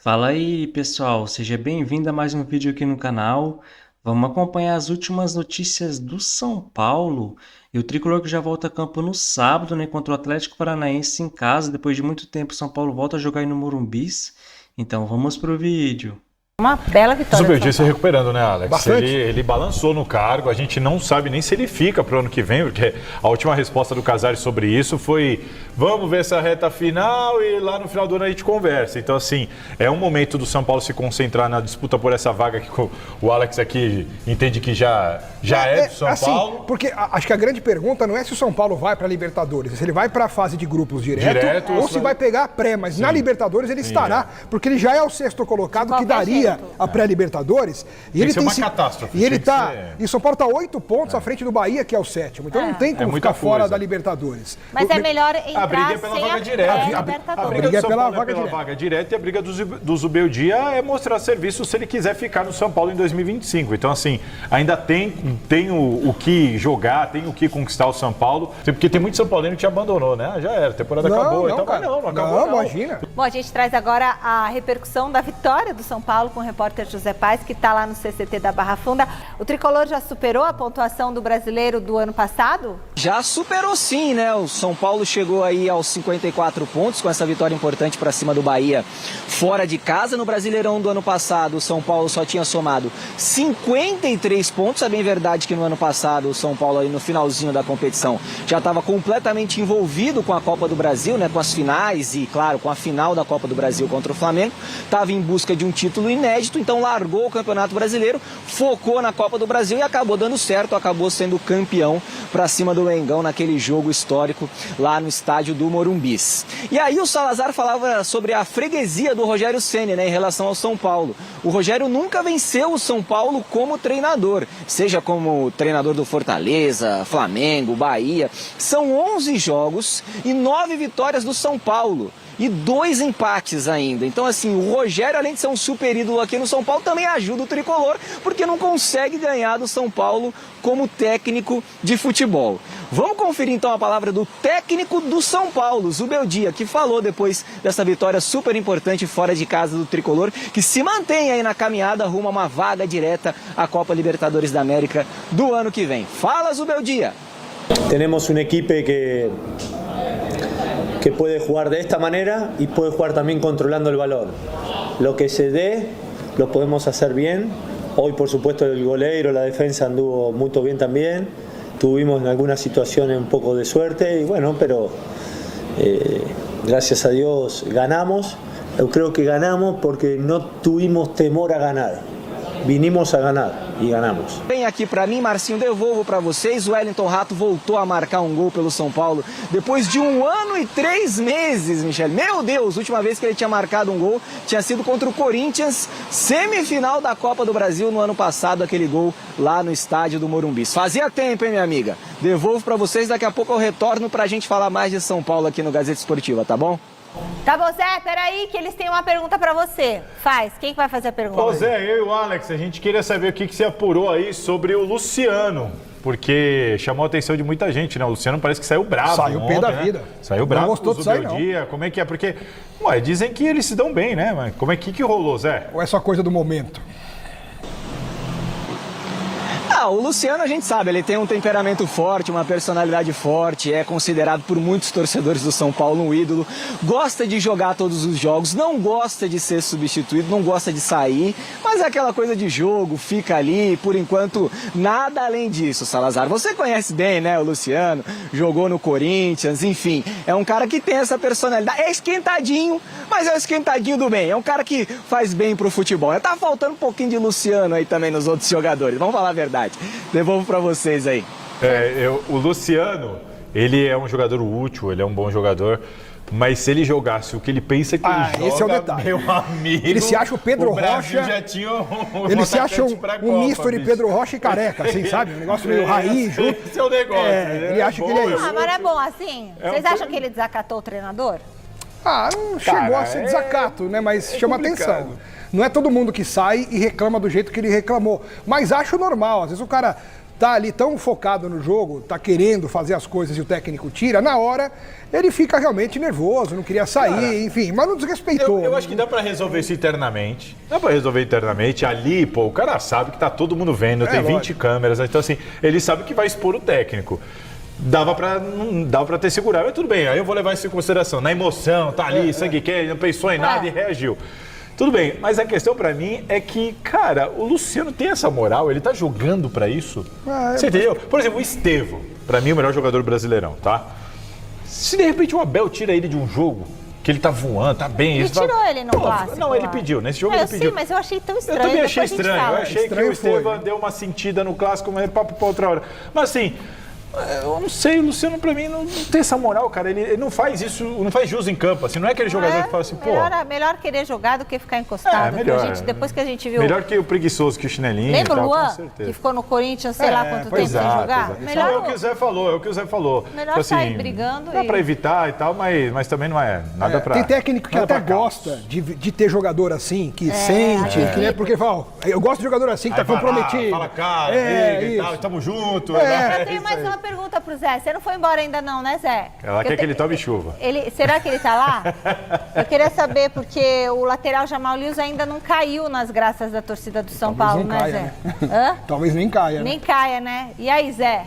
Fala aí, pessoal, seja bem-vindo a mais um vídeo aqui no canal. Vamos acompanhar as últimas notícias do São Paulo e o tricolor que já volta a campo no sábado, né, contra o Atlético Paranaense em casa. Depois de muito tempo, o São Paulo volta a jogar aí no Morumbis. Então vamos pro vídeo. Uma bela vitória. O Zubeldia se recuperando, né, Alex? Bastante. Ele balançou no cargo, a gente não sabe nem se ele fica para o ano que vem, porque a última resposta do Casares sobre isso foi: vamos ver essa reta final e lá no final do ano a gente conversa. Então, assim, é um momento do São Paulo se concentrar na disputa por essa vaga que o Alex aqui entende que já é do São assim, Paulo. Porque acho que a grande pergunta não é se o São Paulo vai para a Libertadores, se ele vai para a fase de grupos direto ou se vai pegar a pré, mas na Libertadores ele estará, porque ele já é o sexto colocado que daria a pré-Libertadores. E ele ser uma catástrofe. E ele tinha que tá. ser. E o São Paulo está 8 pontos à frente do Bahia, que é o sétimo. Então não tem como muita ficar fora coisa. da Libertadores. Mas é melhor entrar A briga é pela sem vaga direta. A Libertadores. briga do São Paulo é pela vaga direta e a briga do Zubeldia é mostrar serviço se ele quiser ficar no São Paulo em 2025. Então, assim, ainda tem o que jogar, tem o que conquistar o São Paulo. Porque tem muito São Paulino que te abandonou, né? Já era, a temporada acabou. Então, cara. não acabou. Não, imagina. Bom, a gente traz agora a repercussão da vitória do São Paulo com o repórter José Paes, que está lá no CCT da Barra Funda. O tricolor já superou a pontuação do brasileiro do ano passado? Já superou sim, né? O São Paulo chegou aí aos 54 pontos com essa vitória importante para cima do Bahia fora de casa. No Brasileirão do ano passado, o São Paulo só tinha somado 53 pontos. É bem verdade que no ano passado o São Paulo aí no finalzinho da competição já estava completamente envolvido com a Copa do Brasil, né? Com as finais e, claro, com a final da Copa do Brasil contra o Flamengo. Estava em busca de um título inédito, então largou o Campeonato Brasileiro, focou na Copa do Brasil e acabou dando certo, acabou sendo campeão para cima do Mengão naquele jogo histórico lá no estádio do Morumbis. E aí o Salazar falava sobre a freguesia do Rogério Ceni, né, em relação ao São Paulo. O Rogério nunca venceu o São Paulo como treinador, seja como treinador do Fortaleza, Flamengo, Bahia. São 11 jogos e 9 vitórias do São Paulo. E 2 empates ainda. Então, assim, o Rogério, além de ser um super ídolo aqui no São Paulo, também ajuda o tricolor, porque não consegue ganhar do São Paulo como técnico de futebol. Vamos conferir então a palavra do técnico do São Paulo, Zubeldia, que falou depois dessa vitória super importante fora de casa do tricolor, que se mantém aí na caminhada rumo a uma vaga direta à Copa Libertadores da América do ano que vem. Fala, Zubeldia! Tenemos una equipe que puede jugar de esta manera y puede jugar también controlando el balón. Lo que se dé lo podemos hacer bien. Hoy, por supuesto, el goleiro, la defensa anduvo muy bien también. Tuvimos en algunas situaciones un poco de suerte y bueno, pero gracias a Dios ganamos. Yo creo que ganamos porque no tuvimos temor a ganar. Vinimos a ganar e ganhamos. Vem aqui para mim, Marcinho, devolvo para vocês. O Wellington Rato voltou a marcar um gol pelo São Paulo depois de 1 ano e 3 meses, Michele. Meu Deus, a última vez que ele tinha marcado um gol tinha sido contra o Corinthians, semifinal da Copa do Brasil no ano passado, aquele gol lá no estádio do Morumbis. Fazia tempo, hein, minha amiga? Devolvo para vocês, daqui a pouco eu retorno para a gente falar mais de São Paulo aqui no Gazeta Esportiva, tá bom? Tá bom, Zé, peraí que eles têm uma pergunta pra você. Faz, quem que vai fazer a pergunta? Ô Zé, eu e o Alex, a gente queria saber o que você apurou aí sobre o Luciano, porque chamou a atenção de muita gente, né? O Luciano parece que saiu bravo. Saiu pé da vida. Saiu bravo. Não gostou de sair, não. Como é que é? Porque, dizem que eles se dão bem, né? Mas como é que rolou, Zé? Ou é só coisa do momento? O Luciano, a gente sabe, ele tem um temperamento forte, uma personalidade forte, é considerado por muitos torcedores do São Paulo um ídolo, gosta de jogar todos os jogos, não gosta de ser substituído, não gosta de sair, mas é aquela coisa de jogo, fica ali, por enquanto, nada além disso, Salazar. Você conhece bem, né, o Luciano, jogou no Corinthians, enfim, é um cara que tem essa personalidade, é esquentadinho, mas é o esquentadinho do bem, é um cara que faz bem pro futebol. Tá faltando um pouquinho de Luciano aí também nos outros jogadores, vamos falar a verdade. Devolvo para vocês aí. O Luciano, ele é um jogador útil, ele é um bom jogador, mas se ele jogasse o que ele pensa que ele joga, esse é o detalhe. Meu amigo, ele se acha o Pedro Rocha, já tinha ele se acha um misto de bicho. Pedro Rocha e Careca, assim, sabe? Um negócio meio raiz. Esse é o negócio. Ele acha que ele é isso. Ah, mas é bom assim? Vocês acham que ele desacatou o treinador? Não chegou a ser desacato, né? Mas chama atenção. Não é todo mundo que sai e reclama do jeito que ele reclamou. Mas acho normal. Às vezes o cara tá ali tão focado no jogo, tá querendo fazer as coisas e o técnico tira, na hora ele fica realmente nervoso, não queria sair, cara, enfim, mas não desrespeitou. Eu acho que dá pra resolver isso internamente. Dá pra resolver internamente. Ali, pô, o cara sabe que tá todo mundo vendo, tem 20 câmeras, então assim, ele sabe que vai expor o técnico. Dava pra ter segurado, mas tudo bem, aí eu vou levar isso em consideração. Na emoção, tá ali, sangue quente, não pensou em nada e reagiu. Tudo bem, mas a questão pra mim é que, cara, o Luciano tem essa moral, ele tá jogando pra isso. Você entendeu? Por exemplo, o Estevão, pra mim, o melhor jogador brasileirão, tá? Se de repente o Abel tira ele de um jogo, que ele tá voando, tá bem... Ele tirou ele no clássico. Não, ele pediu, nesse jogo ele pediu. Sim, mas eu achei tão estranho. Eu também achei estranho, eu achei estranho que o Estevão deu uma sentida no clássico, mas é papo pra outra hora. Mas assim... Eu não sei, o Luciano pra mim não tem essa moral, cara. Ele não faz isso, não faz jus em campo. Assim, não é aquele jogador que fala assim, pô. Melhor querer jogar do que ficar encostado. Melhor. Depois que a gente viu. Melhor que o preguiçoso, que o chinelinho. Lembra o Luan, que ficou no Corinthians, sei lá quanto tempo sem jogar? Melhor, é o que o Zé falou. Melhor sair brigando. Dá pra evitar e tal, mas também não é nada pra. Tem técnico que até gosta de ter jogador assim, que sente, que né, porque fala, eu gosto de jogador assim, que tá comprometido. Fala, cara, briga e tal, tamo junto. Eu tenho mais uma pergunta pro Zé. Você não foi embora ainda não, né, Zé? Ela quer que ele tome chuva. Será que ele tá lá? Eu queria saber, porque o lateral Jamal Lewis ainda não caiu nas graças da torcida do São Paulo, né, caia, Zé? Né? Talvez nem caia. Nem caia, né? E aí, Zé?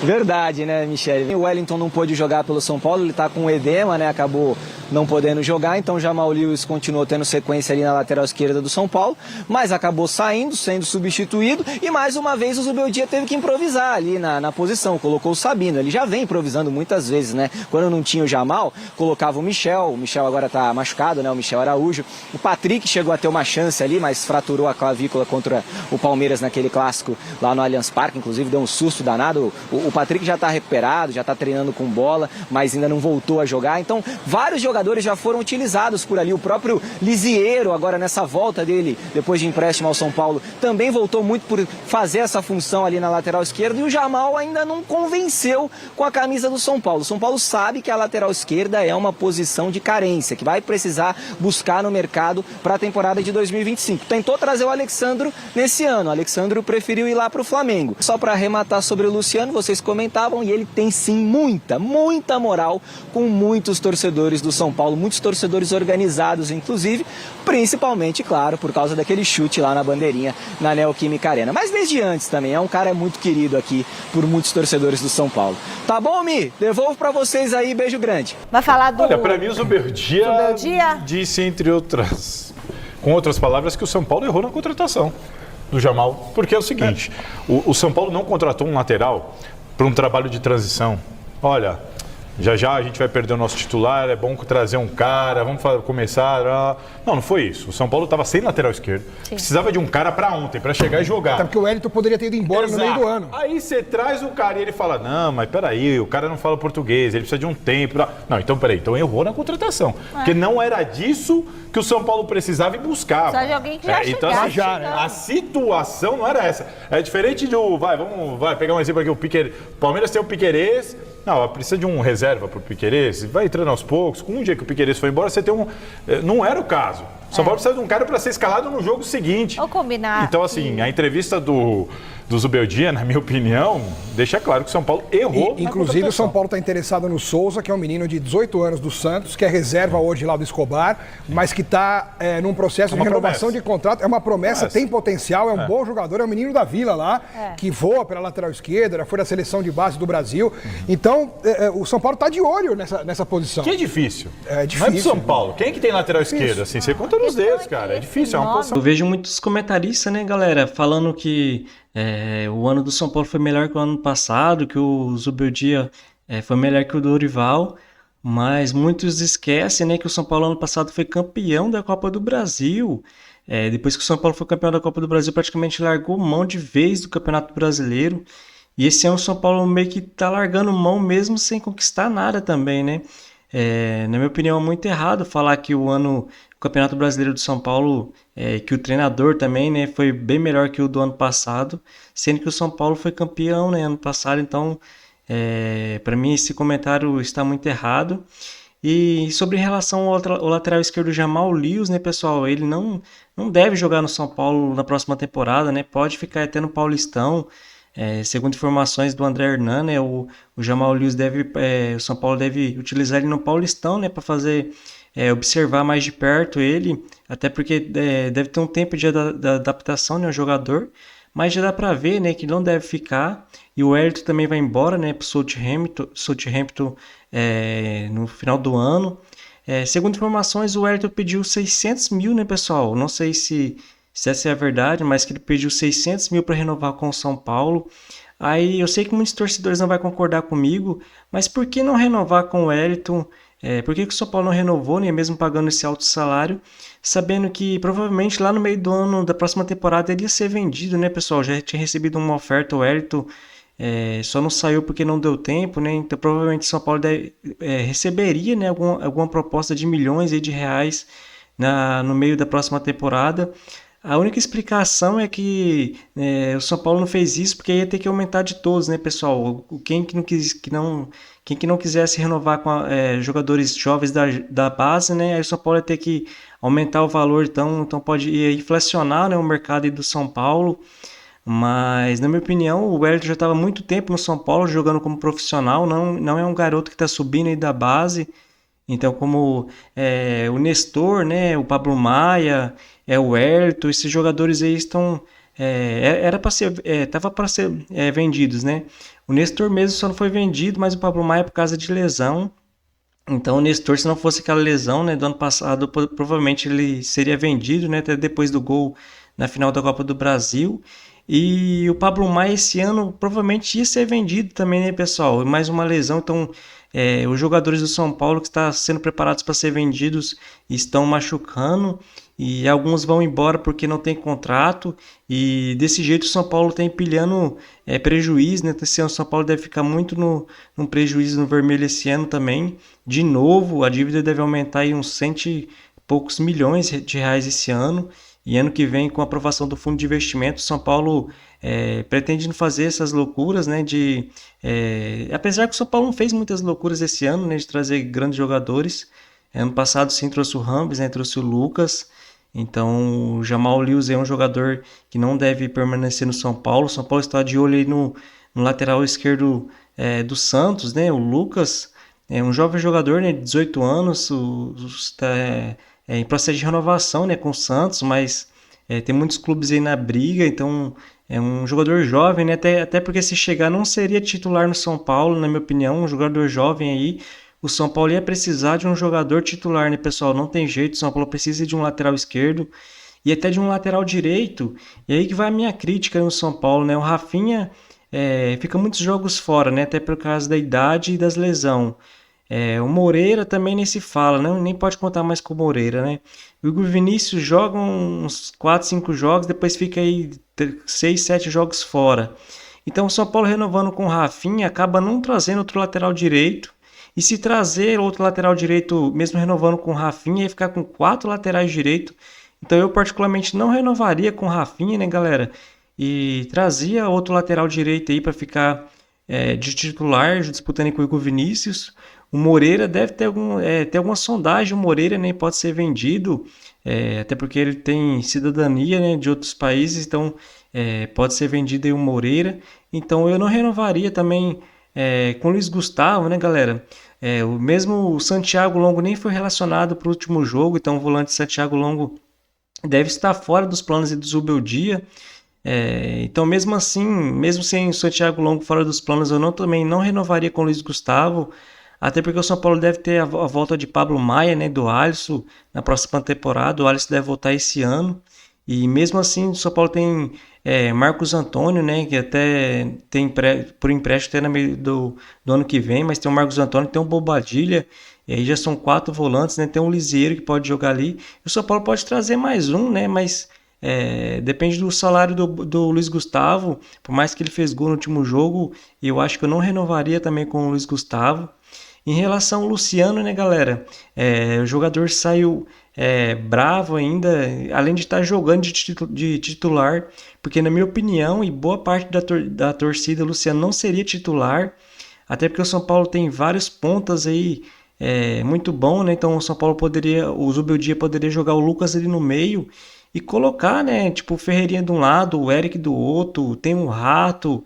Verdade, né, Michele? O Wellington não pôde jogar pelo São Paulo, ele tá com edema, né? Acabou não podendo jogar, então Jamal Lewis continuou tendo sequência ali na lateral esquerda do São Paulo, mas acabou saindo, sendo substituído, e mais uma vez o Zubeldia teve que improvisar ali na posição, colocou o Sabino. Ele já vem improvisando muitas vezes, né? Quando não tinha o Jamal, colocava o Michel agora tá machucado, né? O Michel Araújo. O Patrick chegou a ter uma chance ali, mas fraturou a clavícula contra o Palmeiras naquele clássico lá no Allianz Parque, inclusive deu um susto danado. O Patrick já tá recuperado, já tá treinando com bola, mas ainda não voltou a jogar, então vários jogadores já foram utilizados por ali. O próprio Lisieiro, agora nessa volta dele, depois de empréstimo ao São Paulo, também voltou muito por fazer essa função ali na lateral esquerda, e o Jamal ainda não convenceu com a camisa do São Paulo. O São Paulo sabe que a lateral esquerda é uma posição de carência, que vai precisar buscar no mercado para a temporada de 2025. Tentou trazer o Alexandro nesse ano, o Alexandro preferiu ir lá para o Flamengo. Só para arrematar sobre o Luciano, vocês comentavam, e ele tem sim muita moral com muitos torcedores do São Paulo, muitos torcedores organizados, inclusive, principalmente, claro, por causa daquele chute lá na bandeirinha na Neoquímica Arena. Mas desde antes também, é um cara muito querido aqui por muitos torcedores do São Paulo. Tá bom, Mi? Devolvo pra vocês aí, beijo grande. Vai falar do... Olha, pra mim o Zubeldia disse, entre outras, com outras palavras, que o São Paulo errou na contratação do Jamal, porque é o seguinte, o São Paulo não contratou um lateral para um trabalho de transição. Olha, já a gente vai perder o nosso titular, é bom trazer um cara, vamos começar... Não foi isso. O São Paulo estava sem lateral esquerdo. Sim. Precisava de um cara para ontem, para chegar e jogar. Até porque o Wellington poderia ter ido embora no meio do ano. Aí você traz o cara e ele fala, não, mas peraí, o cara não fala português, ele precisa de um tempo. Não, então peraí, então errou na contratação. Porque não era disso que o São Paulo precisava e buscava. Só de alguém que já então, a situação não era essa. É diferente do... Vamos pegar um exemplo aqui, o Piquerez. Palmeiras tem o Piquerez... Não, precisa de um reserva para o Piquerez, vai entrando aos poucos. Com um dia que o Piquerez foi embora, você tem um... Não era o caso. São Paulo precisa de um cara para ser escalado no jogo seguinte. Ou combinar. Então, assim, a entrevista do Zubeldia, na minha opinião, deixa claro que o São Paulo errou. Inclusive, o São Paulo está interessado no Souza, que é um menino de 18 anos do Santos, que é reserva hoje lá do Escobar, mas que está num processo de renovação de contrato. É uma promessa, tem potencial, é um bom jogador, é um menino da Vila lá, que voa pela lateral esquerda, já foi da seleção de base do Brasil. Então, o São Paulo está de olho nessa posição. Que é difícil. É difícil. Não é do São Paulo. Quem é que tem lateral esquerda? Assim, você conta nos dedos, cara. É difícil, é uma posição. Eu vejo muitos comentaristas, né, galera, falando que o ano do São Paulo foi melhor que o ano passado, que o Zubeldia foi melhor que o Dorival, mas muitos esquecem, né, que o São Paulo ano passado foi campeão da Copa do Brasil. Depois que o São Paulo foi campeão da Copa do Brasil, praticamente largou mão de vez do Campeonato Brasileiro. E esse ano o São Paulo meio que tá largando mão mesmo sem conquistar nada também, né? Na minha opinião, é muito errado falar que o Campeonato Brasileiro do São Paulo, que o treinador também, né, foi bem melhor que o do ano passado, sendo que o São Paulo foi campeão, né, ano passado. Então, para mim, esse comentário está muito errado. E sobre relação ao lateral esquerdo Jamal Lewis, né, pessoal, ele não deve jogar no São Paulo na próxima temporada, né? Pode ficar até no Paulistão. Segundo informações do André Hernan, né, o Jamal Lewis o São Paulo deve utilizar ele no Paulistão, né, para fazer observar mais de perto ele, até porque deve ter um tempo de adaptação, né, o jogador, mas já dá para ver, né, que não deve ficar. E o Wellington também vai embora, né, para o Southampton no final do ano. Segundo informações, o Wellington pediu 600 mil, né, pessoal? Não sei se essa é a verdade, mas que ele pediu 600 mil para renovar com o São Paulo. Aí eu sei que muitos torcedores não vão concordar comigo, mas por que não renovar com o Wellington? Por que o São Paulo não renovou, né, mesmo pagando esse alto salário, sabendo que provavelmente lá no meio do ano da próxima temporada ele ia ser vendido, né, pessoal? Já tinha recebido uma oferta, o Wellington só não saiu porque não deu tempo, né? Então provavelmente o São Paulo receberia, né, alguma proposta de milhões aí de reais no meio da próxima temporada. A única explicação é que o São Paulo não fez isso porque ia ter que aumentar de todos, né, pessoal? Quem que não quisesse renovar com jogadores jovens da base, né? Aí o São Paulo ia ter que aumentar o valor, então pode inflacionar, né, o mercado aí do São Paulo. Mas, na minha opinião, o Wellington já estava há muito tempo no São Paulo jogando como profissional, não é um garoto que está subindo aí da base. Então, como o Nestor, né, o Pablo Maia, o Wellington, esses jogadores aí estão tava para ser vendidos, né? O Nestor mesmo só não foi vendido, mas o Pablo Maia por causa de lesão. Então, o Nestor, se não fosse aquela lesão, né, do ano passado, provavelmente ele seria vendido, né, até depois do gol na final da Copa do Brasil. E o Pablo Maia esse ano provavelmente ia ser vendido também, né, pessoal? Mais uma lesão, então os jogadores do São Paulo que estão sendo preparados para ser vendidos estão machucando e alguns vão embora porque não tem contrato, e desse jeito o São Paulo está empilhando prejuízo, né? Esse ano o São Paulo deve ficar muito num prejuízo no vermelho esse ano também. De novo, a dívida deve aumentar aí uns 100 e poucos milhões de reais esse ano. E ano que vem, com a aprovação do fundo de investimento, São Paulo pretende não fazer essas loucuras, né? Apesar que o São Paulo não fez muitas loucuras esse ano, né? De trazer grandes jogadores. Ano passado, sim, trouxe o Ramos, né? Trouxe o Lucas. Então, o Jamal Lewis é um jogador que não deve permanecer no São Paulo. O São Paulo está de olho aí no lateral esquerdo do Santos, né? O Lucas é um jovem jogador, né? De 18 anos, em processo de renovação, né, com o Santos, mas tem muitos clubes aí na briga, então é um jogador jovem, né, até porque se chegar não seria titular no São Paulo, na minha opinião, um jogador jovem aí. O São Paulo ia precisar de um jogador titular, né, pessoal? Não tem jeito, o São Paulo precisa de um lateral esquerdo e até de um lateral direito. E aí que vai a minha crítica no São Paulo, né? O Rafinha fica muitos jogos fora, né, até por causa da idade e das lesões. O Moreira também nem se fala, né? Nem pode contar mais com o Moreira, né? O Igor Vinícius joga uns 4, 5 jogos, depois fica aí 6, 7 jogos fora. Então o São Paulo renovando com o Rafinha acaba não trazendo outro lateral direito. E se trazer outro lateral direito, mesmo renovando com o Rafinha, ia ficar com 4 laterais direitos. Então eu particularmente não renovaria com o Rafinha, né, galera? E trazia outro lateral direito aí para ficar de titular, disputando com o Igor Vinícius. O Moreira deve ter alguma sondagem, o Moreira nem pode ser vendido, até porque ele tem cidadania, né, de outros países, então pode ser vendido aí o Moreira. Então eu não renovaria também com o Luiz Gustavo, né, galera? O mesmo Santiago Longo nem foi relacionado para o último jogo, então o volante Santiago Longo deve estar fora dos planos do Zubeldia. Então mesmo assim, mesmo sem o Santiago Longo fora dos planos, eu também não renovaria com o Luiz Gustavo. Até porque o São Paulo deve ter a volta de Pablo Maia, né, do Alisson na próxima temporada. O Alisson deve voltar esse ano. E mesmo assim, o São Paulo tem Marcos Antônio, né, que até tem por empréstimo até no meio do ano que vem. Mas tem o Marcos Antônio, tem o Bobadilha. E aí já são 4 volantes, né? Tem um Lisieiro que pode jogar ali. E o São Paulo pode trazer mais um, né? Mas depende do salário do Luiz Gustavo. Por mais que ele fez gol no último jogo, eu acho que eu não renovaria também com o Luiz Gustavo. Em relação ao Luciano, né, galera? O jogador saiu bravo ainda, além de estar jogando de titular, porque na minha opinião e boa parte da torcida, o Luciano não seria titular, até porque o São Paulo tem vários pontas aí muito bom, né? Então o Zubeldia poderia jogar o Lucas ali no meio e colocar, né? Tipo, o Ferreirinha de um lado, o Eric do outro, tem um Rato,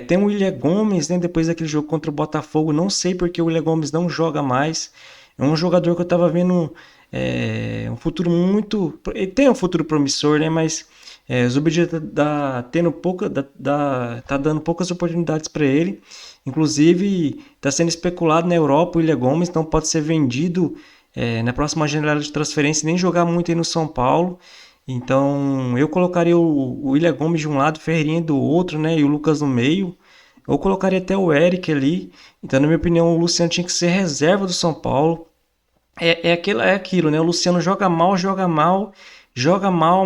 tem o William Gomes, né? Depois daquele jogo contra o Botafogo, não sei porque o William Gomes não joga mais. É um jogador que eu tava vendo um futuro muito. Ele tem um futuro promissor, né? Mas o Zubeldia tá dando poucas oportunidades para ele. Inclusive, está sendo especulado na Europa o William Gomes, então pode ser vendido na próxima janela de transferência e nem jogar muito aí no São Paulo. Então, eu colocaria o William Gomes de um lado, o Ferreirinha do outro, né? E o Lucas no meio. Eu colocaria até o Eric ali. Então, na minha opinião, o Luciano tinha que ser reserva do São Paulo. É aquilo, né? O Luciano joga mal,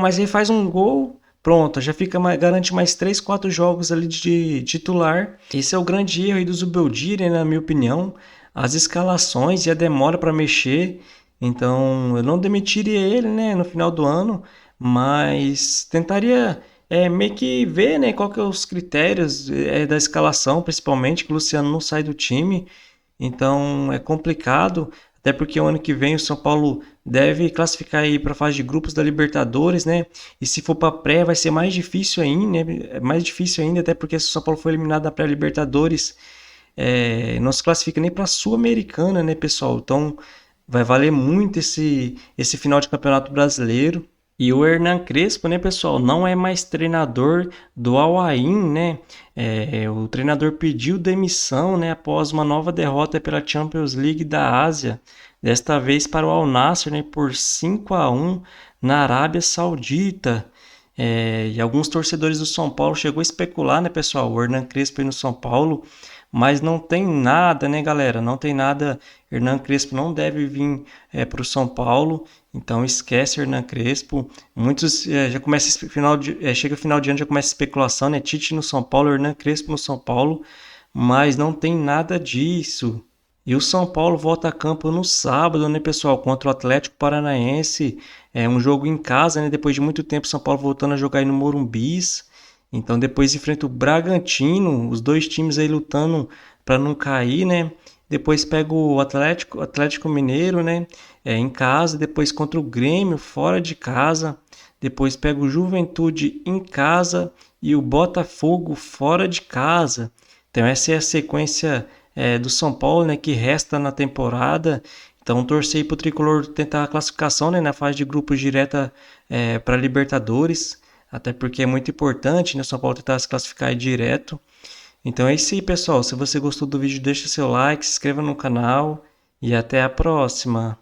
mas aí faz um gol, pronto, já garante mais 3, 4 jogos ali de titular. Esse é o grande erro aí do Zubeldia, né, na minha opinião. As escalações e a demora para mexer. Então, eu não demitiria ele, né, no final do ano, mas tentaria meio que ver, né, qual que é os critérios da escalação, principalmente, que o Luciano não sai do time. Então, é complicado. Até porque o ano que vem o São Paulo deve classificar aí para a fase de grupos da Libertadores, né? E se for para pré vai ser mais difícil ainda, né? É mais difícil ainda, até porque se o São Paulo for eliminado da pré-Libertadores, não se classifica nem para a Sul-Americana, né, pessoal? Então vai valer muito esse final de Campeonato Brasileiro. E o Hernan Crespo, né, pessoal, não é mais treinador do Al-Ain, né? O treinador pediu demissão, né, após uma nova derrota pela Champions League da Ásia, desta vez para o Al-Nassr, né, por 5-1 na Arábia Saudita. E alguns torcedores do São Paulo chegou a especular, né, pessoal, o Hernan Crespo aí no São Paulo, mas não tem nada, né, galera? Não tem nada. Hernan Crespo não deve vir para o São Paulo, então esquece Hernan Crespo. Muitos já começa chega final de ano já começa a especulação, né? Tite no São Paulo, Hernan Crespo no São Paulo, mas não tem nada disso. E o São Paulo volta a campo no sábado, né, pessoal? Contra o Atlético Paranaense. É um jogo em casa, né? Depois de muito tempo, o São Paulo voltando a jogar aí no Morumbis. Então depois enfrenta o Bragantino, os dois times aí lutando para não cair, né? Depois pega o Atlético Mineiro, né? Em casa, depois contra o Grêmio fora de casa, depois pega o Juventude em casa e o Botafogo fora de casa. Então essa é a sequência do São Paulo, né? Que resta na temporada. Então torcer para o Tricolor tentar a classificação, né? Na fase de grupos direta para Libertadores. Até porque é muito importante, né? O São Paulo tentar se classificar direto. Então é isso aí, pessoal. Se você gostou do vídeo, deixa seu like, se inscreva no canal e até a próxima.